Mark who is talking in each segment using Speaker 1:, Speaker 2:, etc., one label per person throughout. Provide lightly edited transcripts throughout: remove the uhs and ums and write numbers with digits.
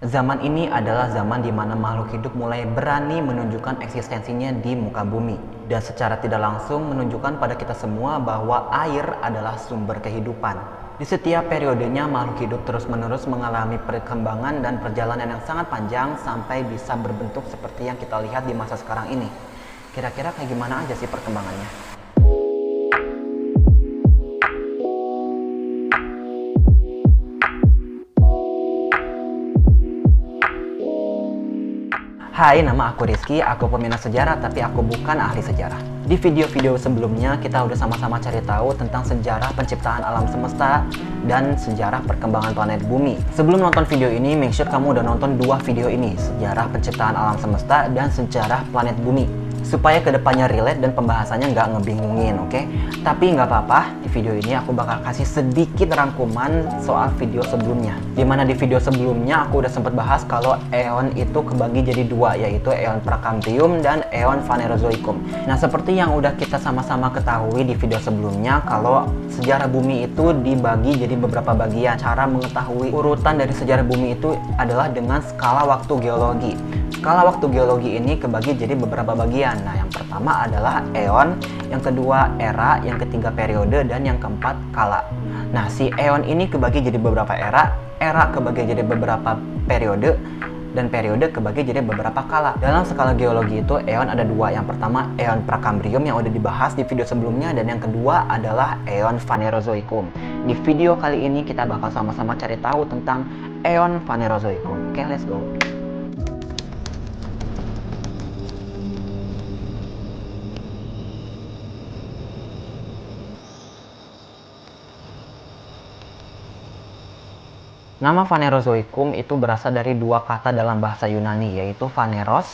Speaker 1: Zaman ini adalah zaman di mana makhluk hidup mulai berani menunjukkan eksistensinya di muka bumi dan secara tidak langsung menunjukkan pada kita semua bahwa air adalah sumber kehidupan. Di setiap periodenya makhluk hidup terus-menerus mengalami perkembangan dan perjalanan yang sangat panjang sampai bisa berbentuk seperti yang kita lihat di masa sekarang ini. Kira-kira kayak gimana aja sih perkembangannya? Hai, nama aku Rizky, aku peminat sejarah tapi aku bukan ahli sejarah. Di video-video sebelumnya kita udah sama-sama cari tahu tentang sejarah penciptaan alam semesta dan sejarah perkembangan planet bumi. Sebelum nonton video ini, make sure kamu udah nonton dua video ini, sejarah penciptaan alam semesta dan sejarah planet bumi. Supaya kedepannya relate dan pembahasannya nggak ngebingungin, oke? Tapi nggak apa-apa, di video ini aku bakal kasih sedikit rangkuman soal video sebelumnya. Dimana di video sebelumnya aku udah sempat bahas kalau eon itu kebagi jadi dua, yaitu eon Prakambrium dan eon Phanerozoikum. Nah, seperti yang udah kita sama-sama ketahui di video sebelumnya, kalau sejarah bumi itu dibagi jadi beberapa bagian. Cara mengetahui urutan dari sejarah bumi itu adalah dengan skala waktu geologi. Skala waktu geologi ini kebagi jadi beberapa bagian. Nah, yang pertama adalah eon, yang kedua era, yang ketiga periode, dan yang keempat kala. Nah, si eon ini kebagi jadi beberapa era kebagi jadi beberapa periode, dan periode kebagi jadi beberapa kala. Dalam skala geologi itu eon ada dua. Yang pertama eon Prakambrium yang udah dibahas di video sebelumnya, dan yang kedua adalah eon Phanerozoikum. Di video kali ini kita bakal sama-sama cari tahu tentang eon Phanerozoikum. Oke, let's go. Nama Phanerozoikum itu berasal dari dua kata dalam bahasa Yunani, yaitu phaneros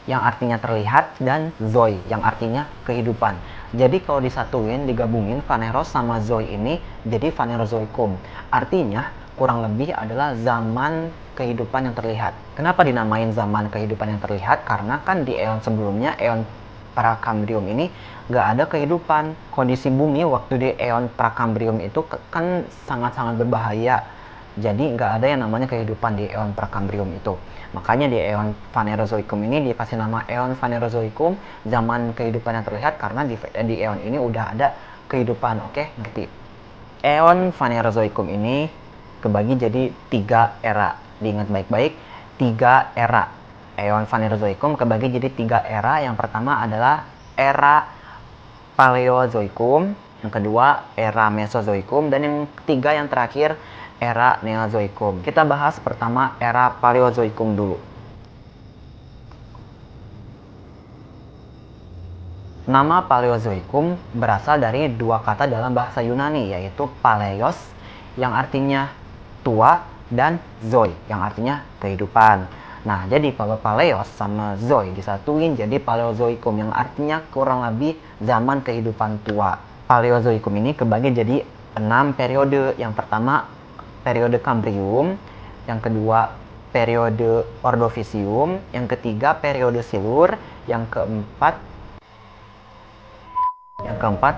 Speaker 1: yang artinya terlihat dan zoi yang artinya kehidupan. Jadi kalau disatuin, digabungin phaneros sama zoi ini jadi Phanerozoikum. Artinya kurang lebih adalah zaman kehidupan yang terlihat. Kenapa dinamain zaman kehidupan yang terlihat? Karena kan di eon sebelumnya, eon Prakambrium ini nggak ada kehidupan. Kondisi bumi waktu di eon Prakambrium itu kan sangat-sangat berbahaya. Jadi nggak ada yang namanya kehidupan di eon Prakambrium itu. Makanya di eon Phanerozoikum ini dikasih nama eon Phanerozoikum, zaman kehidupan yang terlihat, karena di eon ini udah ada kehidupan. Oke, ngerti? Eon Phanerozoikum ini kebagi jadi tiga era. Diingat baik-baik, tiga era. Eon Phanerozoikum kebagi jadi tiga era. Yang pertama adalah era Paleozoikum, yang kedua era Mesozoikum, dan yang ketiga yang terakhir era Neozoikum. Kita bahas pertama era Paleozoikum dulu. Nama Paleozoikum berasal dari dua kata dalam bahasa Yunani, yaitu Paleios yang artinya tua dan Zoi yang artinya kehidupan. Nah, jadi kalau Paleios sama Zoi disatuin jadi Paleozoikum yang artinya kurang lebih zaman kehidupan tua. Paleozoikum ini kebagi jadi 6 periode. Yang pertama periode Kambrium, yang kedua periode Ordovisium, yang ketiga periode Silur, yang keempat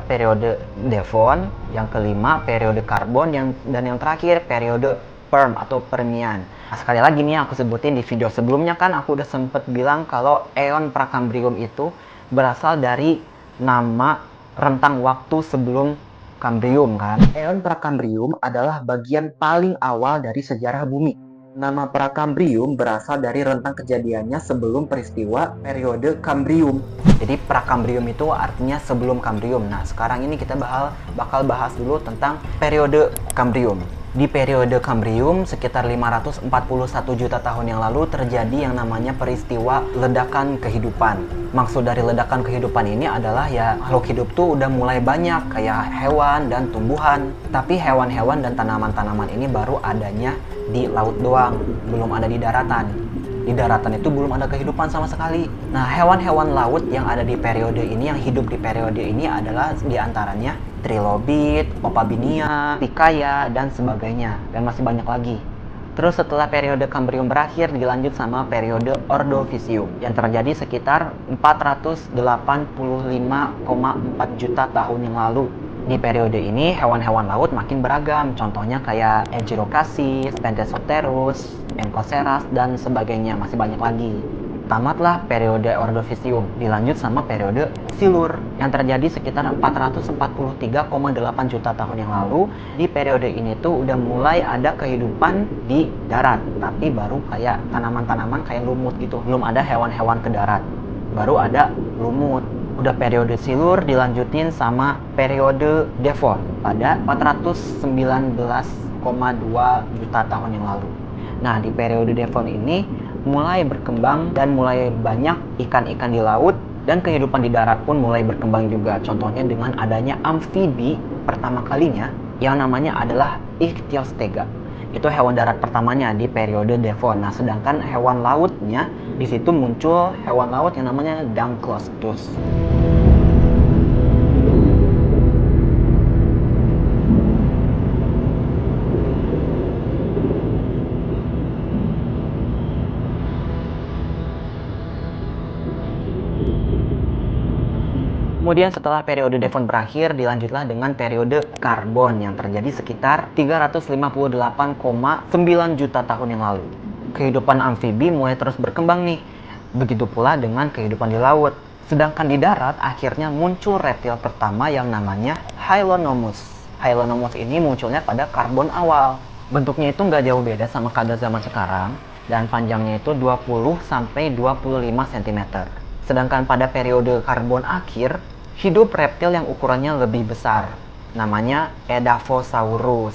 Speaker 1: periode Devon, yang kelima periode Karbon, dan yang terakhir periode Perm atau Permian. Nah, sekali lagi nih aku sebutin di video sebelumnya kan aku udah sempet bilang kalau eon Prakambrium itu berasal dari nama rentang waktu sebelum Kambrium kan. Eon Prakambrium adalah bagian paling awal dari sejarah bumi. Nama Prakambrium berasal dari rentang kejadiannya sebelum peristiwa periode Kambrium. Jadi Prakambrium itu artinya sebelum Kambrium. Nah, sekarang ini kita bakal bahas dulu tentang periode Kambrium. Di periode Kambrium, sekitar 541 juta tahun yang lalu terjadi yang namanya peristiwa ledakan kehidupan. Maksud dari ledakan kehidupan ini adalah ya makhluk hidup tuh udah mulai banyak, kayak hewan dan tumbuhan. Tapi hewan-hewan dan tanaman-tanaman ini baru adanya di laut doang, belum ada di daratan. Di daratan itu belum ada kehidupan sama sekali. Nah, hewan-hewan laut yang ada di periode ini, yang hidup di periode ini adalah diantaranya trilobit, opabinia, pikaya, dan sebagainya. Dan masih banyak lagi. Terus setelah periode Kambrium berakhir, dilanjut sama periode Ordovisium yang terjadi sekitar 485,4 juta tahun yang lalu. Di periode ini, hewan-hewan laut makin beragam. Contohnya kayak Enchirocasis, Pentesoterus, Encoceras, dan sebagainya. Masih banyak lagi. Tamatlah periode Ordovisium, dilanjut sama periode Silur yang terjadi sekitar 443,8 juta tahun yang lalu. Di periode ini tuh udah mulai ada kehidupan di darat, tapi baru kayak tanaman-tanaman kayak lumut gitu. Belum ada hewan-hewan ke darat, baru ada lumut. Udah periode Silur dilanjutin sama periode Devon pada 419,2 juta tahun yang lalu. Nah, di periode Devon ini mulai berkembang dan mulai banyak ikan-ikan di laut, dan kehidupan di darat pun mulai berkembang juga. Contohnya dengan adanya amfibi pertama kalinya yang namanya adalah Ichthyostega. Itu hewan darat pertamanya di periode Devon. Nah, sedangkan hewan lautnya di situ muncul hewan laut yang namanya Danklostus. Kemudian setelah periode Devon berakhir, dilanjutlah dengan periode Karbon yang terjadi sekitar 358,9 juta tahun yang lalu. Kehidupan amfibi mulai terus berkembang nih. Begitu pula dengan kehidupan di laut. Sedangkan di darat akhirnya muncul reptil pertama yang namanya Hylonomus. Hylonomus ini munculnya pada Karbon awal. Bentuknya itu nggak jauh beda sama kadal zaman sekarang, dan panjangnya itu 20-25 cm. Sedangkan pada periode Karbon akhir, hidup reptil yang ukurannya lebih besar, namanya Edaphosaurus.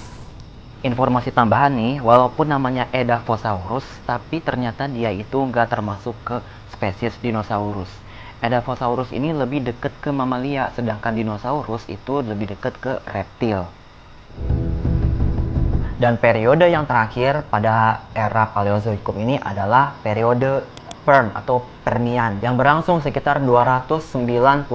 Speaker 1: Informasi tambahan nih, walaupun namanya Edaphosaurus, tapi ternyata dia itu nggak termasuk ke spesies dinosaurus. Edaphosaurus ini lebih dekat ke mamalia, sedangkan dinosaurus itu lebih dekat ke reptil. Dan periode yang terakhir pada era Paleozoikum ini adalah periode Perm atau Permian yang berlangsung sekitar 298,9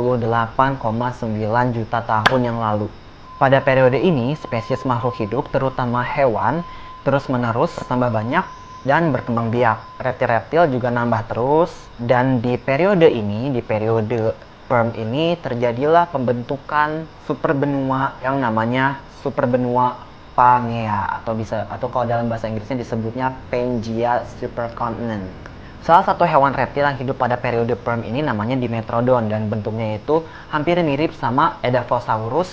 Speaker 1: juta tahun yang lalu. Pada periode ini, spesies makhluk hidup terutama hewan terus-menerus tambah banyak dan berkembang biak. Reptil-reptil juga nambah terus, dan di periode ini, di periode Perm ini terjadilah pembentukan superbenua yang namanya superbenua Pangea, atau kalau dalam bahasa Inggrisnya disebutnya Pangaea Supercontinent. Salah satu hewan reptil yang hidup pada periode Perm ini namanya Dimetrodon, dan bentuknya itu hampir mirip sama Edaphosaurus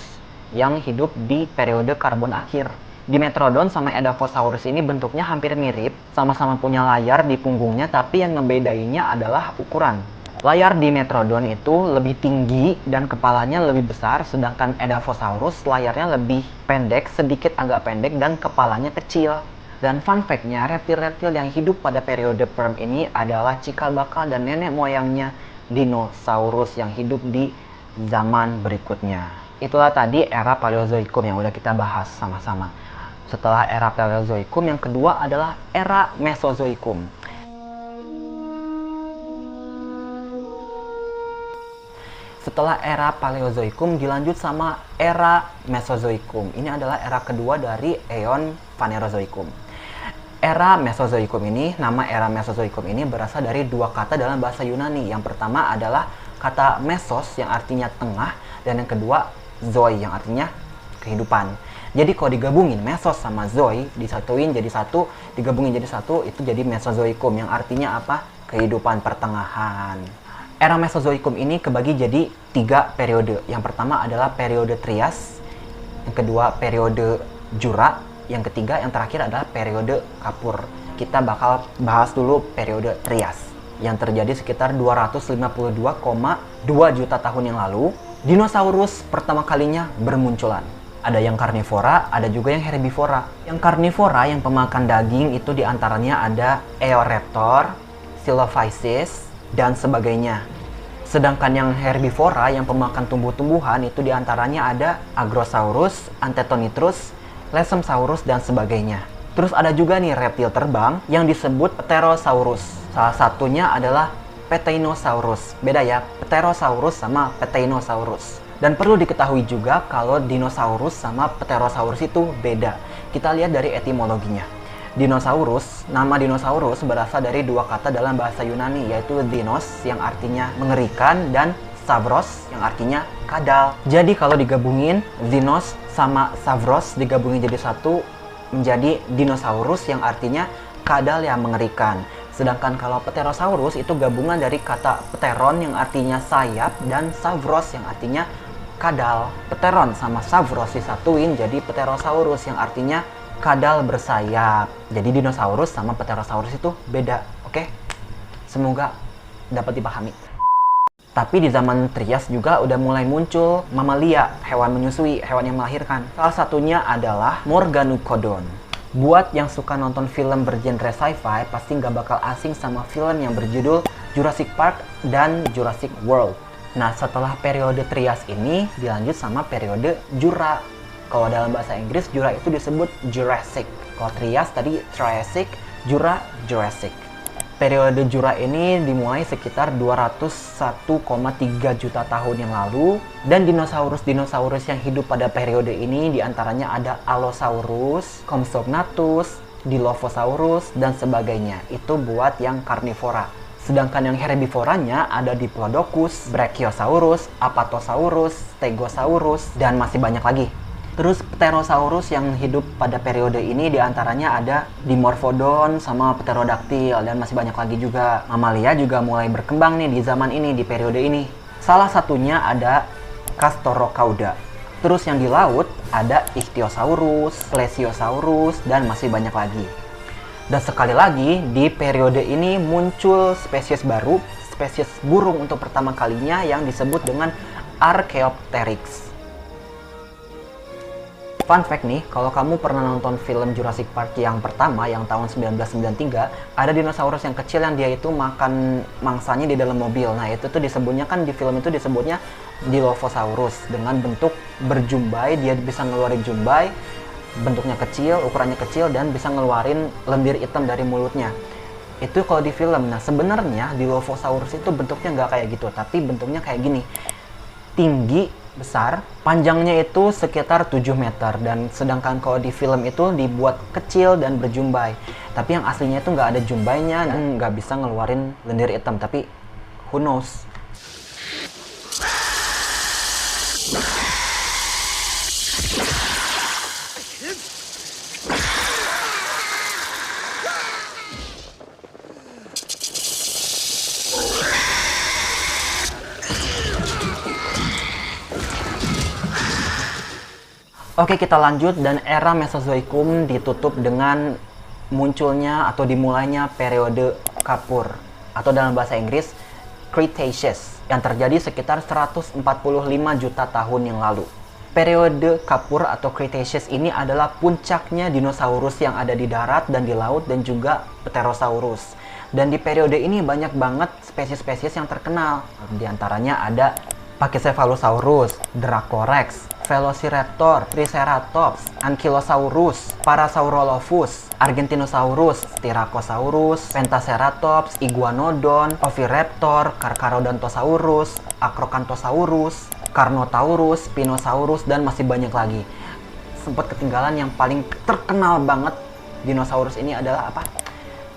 Speaker 1: yang hidup di periode Karbon akhir. Dimetrodon sama Edaphosaurus ini bentuknya hampir mirip, sama-sama punya layar di punggungnya, tapi yang ngebedainya adalah ukuran. Layar Dimetrodon itu lebih tinggi dan kepalanya lebih besar, sedangkan Edaphosaurus layarnya lebih pendek, sedikit agak pendek, dan kepalanya kecil. Dan fun fact-nya, reptil-reptil yang hidup pada periode Perm ini adalah cikal bakal dan nenek moyangnya dinosaurus yang hidup di zaman berikutnya. Itulah tadi era Paleozoikum yang udah kita bahas sama-sama. Setelah era Paleozoikum, yang kedua adalah era Mesozoikum. Setelah era Paleozoikum dilanjut sama era Mesozoikum. Ini adalah era kedua dari eon Phanerozoikum. Era Mesozoikum ini, nama era Mesozoikum ini berasal dari dua kata dalam bahasa Yunani. Yang pertama adalah kata mesos yang artinya tengah, dan yang kedua zoi yang artinya kehidupan. Jadi kalau digabungin mesos sama zoi, disatuin jadi satu, digabungin jadi satu, itu jadi Mesozoikum yang artinya apa? Kehidupan pertengahan. Era Mesozoikum ini kebagi jadi 3 periode. Yang pertama adalah periode Trias, yang kedua periode Jura, yang ketiga, yang terakhir adalah periode Kapur. Kita bakal bahas dulu periode Trias yang terjadi sekitar 252,2 juta tahun yang lalu. Dinosaurus pertama kalinya bermunculan. Ada yang karnivora, ada juga yang herbivora. Yang karnivora, yang pemakan daging, itu diantaranya ada Eoraptor, Silophysis, dan sebagainya. Sedangkan yang herbivora, yang pemakan tumbuh-tumbuhan, itu diantaranya ada Agrosaurus, Antectonitrus, Lesomsaurus, dan sebagainya. Terus ada juga nih reptil terbang yang disebut Pterosaurus. Salah satunya adalah Pteinosaurus. Beda ya, Pterosaurus sama Pteinosaurus. Dan perlu diketahui juga kalau dinosaurus sama Pterosaurus itu beda. Kita lihat dari etimologinya. Dinosaurus, nama dinosaurus berasal dari dua kata dalam bahasa Yunani, yaitu dinos yang artinya mengerikan dan Savros yang artinya kadal. Jadi kalau digabungin Xenos sama Savros digabungin jadi satu menjadi Dinosaurus yang artinya kadal yang mengerikan. Sedangkan kalau Pterosaurus itu gabungan dari kata pteron yang artinya sayap dan Savros yang artinya kadal. Pteron sama Savros disatuin jadi Pterosaurus yang artinya kadal bersayap. Jadi dinosaurus sama Pterosaurus itu beda, oke? Semoga dapat dipahami. Tapi di zaman Trias juga udah mulai muncul mamalia, hewan menyusui, hewan yang melahirkan. Salah satunya adalah Morganeucodon. Buat yang suka nonton film bergenre sci-fi, pasti nggak bakal asing sama film yang berjudul Jurassic Park dan Jurassic World. Nah, setelah periode Trias ini dilanjut sama periode Jura. Kalau dalam bahasa Inggris, Jura itu disebut Jurassic. Kalau Trias tadi Triassic, Jura Jurassic. Periode Jura ini dimulai sekitar 201,3 juta tahun yang lalu. Dan dinosaurus-dinosaurus yang hidup pada periode ini diantaranya ada Allosaurus, Compsognathus, Dilophosaurus, dan sebagainya. Itu buat yang karnivora. Sedangkan yang herbivoranya ada Diplodocus, Brachiosaurus, Apatosaurus, Stegosaurus, dan masih banyak lagi. Terus Pterosaurus yang hidup pada periode ini diantaranya ada Dimorphodon sama Pterodactyl dan masih banyak lagi juga. Mamalia juga mulai berkembang nih di zaman ini, di periode ini. Salah satunya ada Castorocauda. Terus yang di laut ada Ichthyosaurus, Plesiosaurus, dan masih banyak lagi. Dan sekali lagi di periode ini muncul spesies baru, spesies burung untuk pertama kalinya yang disebut dengan Archaeopteryx. Fun fact nih, kalau kamu pernah nonton film Jurassic Park yang pertama, yang tahun 1993, ada dinosaurus yang kecil yang dia itu makan mangsanya di dalam mobil. Nah, itu tuh disebutnya kan di film itu disebutnya Dilophosaurus. Dengan bentuk berjumbai, dia bisa ngeluarin jumbai, bentuknya kecil, ukurannya kecil, dan bisa ngeluarin lendir hitam dari mulutnya. Itu kalau di film. Nah, sebenarnya Dilophosaurus itu bentuknya nggak kayak gitu, tapi bentuknya kayak gini. Tinggi, besar, panjangnya itu sekitar 7 meter, dan sedangkan kalau di film itu dibuat kecil dan berjumbai. Tapi yang aslinya itu nggak ada jumbainya dan nggak bisa ngeluarin lendir hitam, tapi who knows. Oke, kita lanjut, dan era Mesozoikum ditutup dengan munculnya atau dimulainya periode Kapur atau dalam bahasa Inggris Cretaceous yang terjadi sekitar 145 juta tahun yang lalu. Periode Kapur atau Cretaceous ini adalah puncaknya dinosaurus yang ada di darat dan di laut dan juga Pterosaurus. Dan di periode ini banyak banget spesies-spesies yang terkenal. Di antaranya ada Pachycephalosaurus, Dracorex, Velociraptor, Triceratops, Ankylosaurus, Parasaurolophus, Argentinosaurus, Styracosaurus, Pentaceratops, Iguanodon, Oviraptor, Carcharodontosaurus, Acrocanthosaurus, Carnotaurus, Spinosaurus, dan masih banyak lagi. Sempat ketinggalan yang paling terkenal banget dinosaurus ini adalah apa?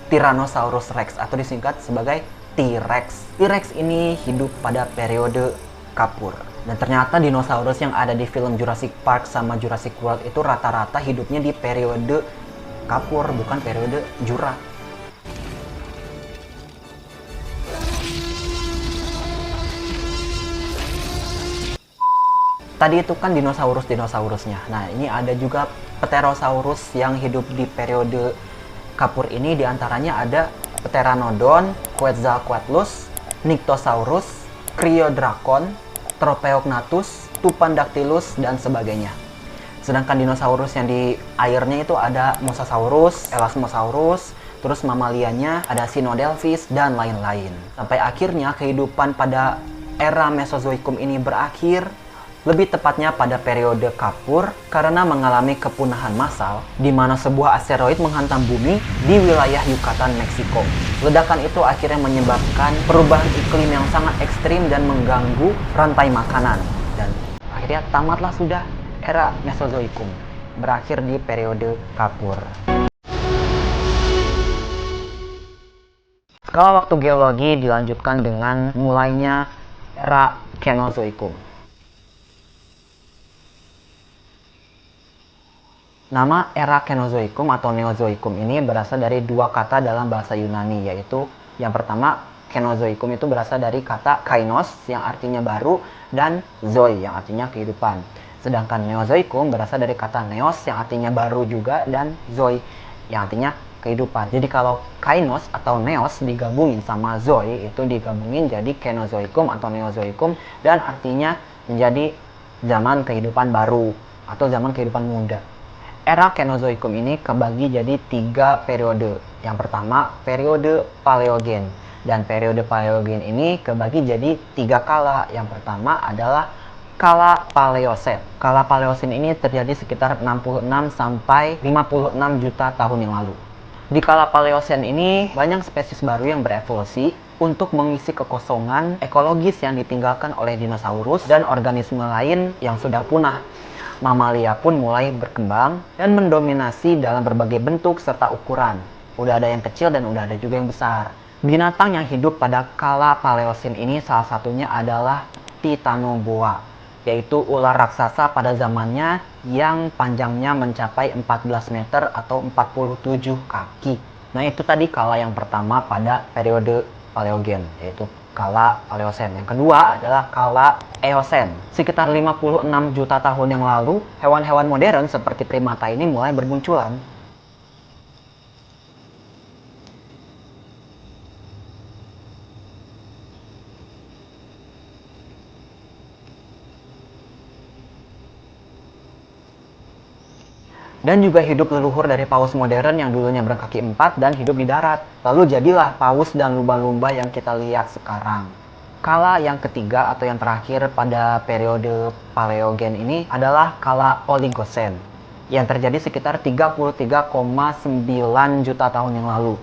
Speaker 1: Tyrannosaurus Rex atau disingkat sebagai T-Rex. T-Rex ini hidup pada periode Kapur. Dan ternyata dinosaurus yang ada di film Jurassic Park sama Jurassic World itu rata-rata hidupnya di periode Kapur, bukan periode Jura. Tadi itu kan dinosaurus-dinosaurusnya. Nah, ini ada juga Pterosaurus yang hidup di periode Kapur ini. Diantaranya ada Pteranodon, Quetzalcoatlus, Nyctosaurus, Cryodrakon, Tropeognathus, Tupandactylus, dan sebagainya. Sedangkan dinosaurus yang di airnya itu ada Mosasaurus, Elasmosaurus, terus mamalianya ada Sinodelphis, dan lain-lain. Sampai akhirnya kehidupan pada era Mesozoikum ini berakhir, lebih tepatnya pada periode Kapur, karena mengalami kepunahan massal, di mana sebuah asteroid menghantam bumi di wilayah Yucatan, Meksiko. Ledakan itu akhirnya menyebabkan perubahan iklim yang sangat ekstrim dan mengganggu rantai makanan. Dan akhirnya tamatlah sudah era Mesozoikum, berakhir di periode Kapur. Skala waktu geologi dilanjutkan dengan mulainya era Kenozoikum. Nama era Kenozoikum atau Neozoikum ini berasal dari dua kata dalam bahasa Yunani, yaitu yang pertama, Kenozoikum itu berasal dari kata kainos yang artinya baru dan zoi yang artinya kehidupan. Sedangkan Neozoikum berasal dari kata neos yang artinya baru juga dan zoi yang artinya kehidupan. Jadi kalau kainos atau neos digabungin sama zoi itu digabungin jadi Kenozoikum atau Neozoikum dan artinya menjadi zaman kehidupan baru atau zaman kehidupan muda. Era Kenozoikum ini kebagi jadi 3 periode. Yang pertama periode Paleogen, dan periode Paleogen ini kebagi jadi 3 kala. Yang pertama adalah kala Paleosen. Kala Paleosen ini terjadi sekitar 66 sampai 56 juta tahun yang lalu. Di kala Paleosen ini, banyak spesies baru yang berevolusi untuk mengisi kekosongan ekologis yang ditinggalkan oleh dinosaurus dan organisme lain yang sudah punah. Mamalia pun mulai berkembang dan mendominasi dalam berbagai bentuk serta ukuran. Udah ada yang kecil dan udah ada juga yang besar. Binatang yang hidup pada kala Paleosen ini salah satunya adalah Titanoboa, yaitu ular raksasa pada zamannya yang panjangnya mencapai 14 meter atau 47 kaki. Nah itu tadi kala yang pertama pada periode Paleogen, yaitu kala Paleosen. Yang kedua adalah kala Eosen. Sekitar 56 juta tahun yang lalu, hewan-hewan modern seperti primata ini mulai bermunculan. Dan juga hidup leluhur dari paus modern yang dulunya berkaki 4 dan hidup di darat. Lalu jadilah paus dan lumba-lumba yang kita lihat sekarang. Kala yang ketiga atau yang terakhir pada periode Paleogen ini adalah kala Oligocene, yang terjadi sekitar 33,9 juta tahun yang lalu.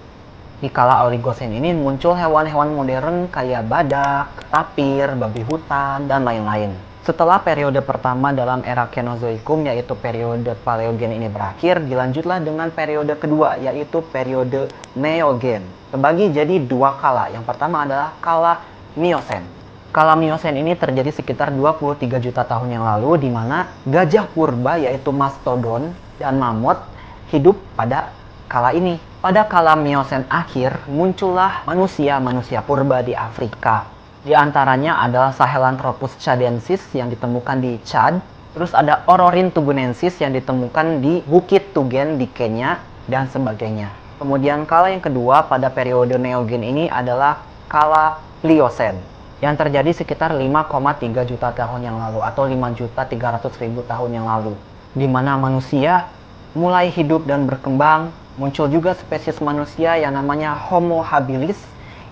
Speaker 1: Di kala Oligocene ini muncul hewan-hewan modern kayak badak, tapir, babi hutan, dan lain-lain. Setelah periode pertama dalam era Kenozoikum, yaitu periode Paleogen ini berakhir, dilanjutlah dengan periode kedua, yaitu periode Neogen. Terbagi jadi 2 kala. Yang pertama adalah kala Miocene. Kala Miocene ini terjadi sekitar 23 juta tahun yang lalu, di mana gajah purba, yaitu mastodon dan mamut, hidup pada kala ini. Pada kala Miocene akhir, muncullah manusia purba di Afrika. Di antaranya adalah Sahelanthropus chadensis yang ditemukan di Chad. Terus ada Ororin tugunensis yang ditemukan di Bukit Tugen di Kenya, dan sebagainya. Kemudian kala yang kedua pada periode Neogen ini adalah kala Pliocene, yang terjadi sekitar 5,3 juta tahun yang lalu atau 5.300.000 tahun yang lalu. Di mana manusia mulai hidup dan berkembang, muncul juga spesies manusia yang namanya Homo habilis,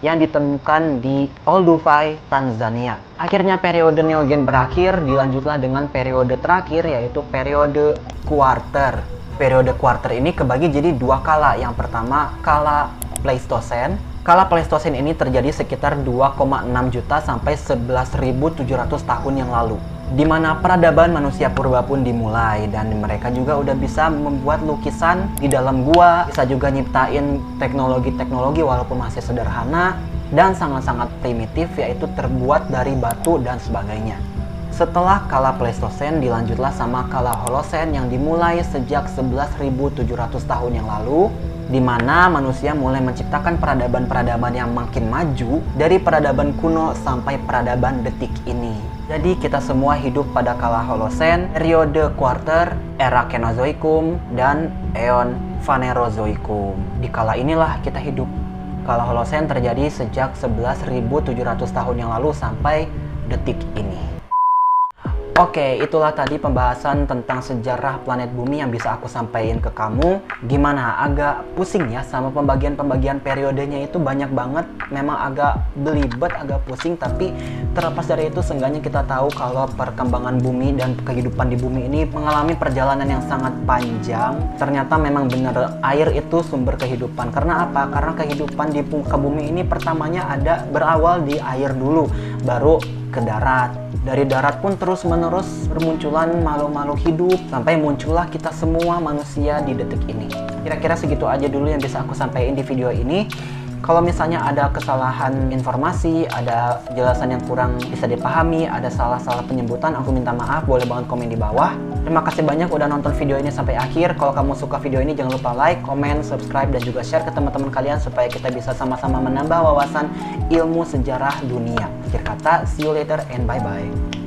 Speaker 1: yang ditemukan di Olduvai, Tanzania. Akhirnya periode Neogen berakhir, dilanjutlah dengan periode terakhir, yaitu periode Quarter. Periode Quarter ini kebagi jadi 2 kala. Yang pertama, kala Pleistocene. Kala Pleistocene ini terjadi sekitar 2,6 juta sampai 11.700 tahun yang lalu, di mana peradaban manusia purba pun dimulai, dan mereka juga udah bisa membuat lukisan di dalam gua, bisa juga nyiptain teknologi-teknologi walaupun masih sederhana dan sangat-sangat primitif, yaitu terbuat dari batu dan sebagainya. Setelah kala Pleistocene dilanjutlah sama kala Holocene yang dimulai sejak 11.700 tahun yang lalu, di mana manusia mulai menciptakan peradaban-peradaban yang makin maju dari peradaban kuno sampai peradaban detik ini. Jadi kita semua hidup pada kala Holocene, periode Quarter, era Kenozoikum, dan Eon Phanerozoikum. Di kala inilah kita hidup. Kala Holocene terjadi sejak 11.700 tahun yang lalu sampai detik ini. Oke, itulah tadi pembahasan tentang sejarah planet bumi yang bisa aku sampaikan ke kamu. Gimana? Agak pusing ya sama pembagian-pembagian periodenya, itu banyak banget. Memang agak belibet, agak pusing, tapi terlepas dari itu seenggaknya kita tahu kalau perkembangan bumi dan kehidupan di bumi ini mengalami perjalanan yang sangat panjang. Ternyata memang benar air itu sumber kehidupan. Karena apa? Karena kehidupan di muka bumi ini pertamanya berawal di air dulu, baru ke darat. Dari darat pun terus-menerus bermunculan makhluk-makhluk hidup sampai muncullah kita semua manusia di detik ini. Kira-kira segitu aja dulu yang bisa aku sampaikan di video ini. Kalau misalnya ada kesalahan informasi, ada jelasan yang kurang bisa dipahami, ada salah-salah penyebutan, aku minta maaf, boleh banget komen di bawah. Terima kasih banyak udah nonton video ini sampai akhir. Kalau kamu suka video ini jangan lupa like, comment, subscribe, dan juga share ke teman-teman kalian supaya kita bisa sama-sama menambah wawasan ilmu sejarah dunia. Akhir kata, see you later and bye-bye.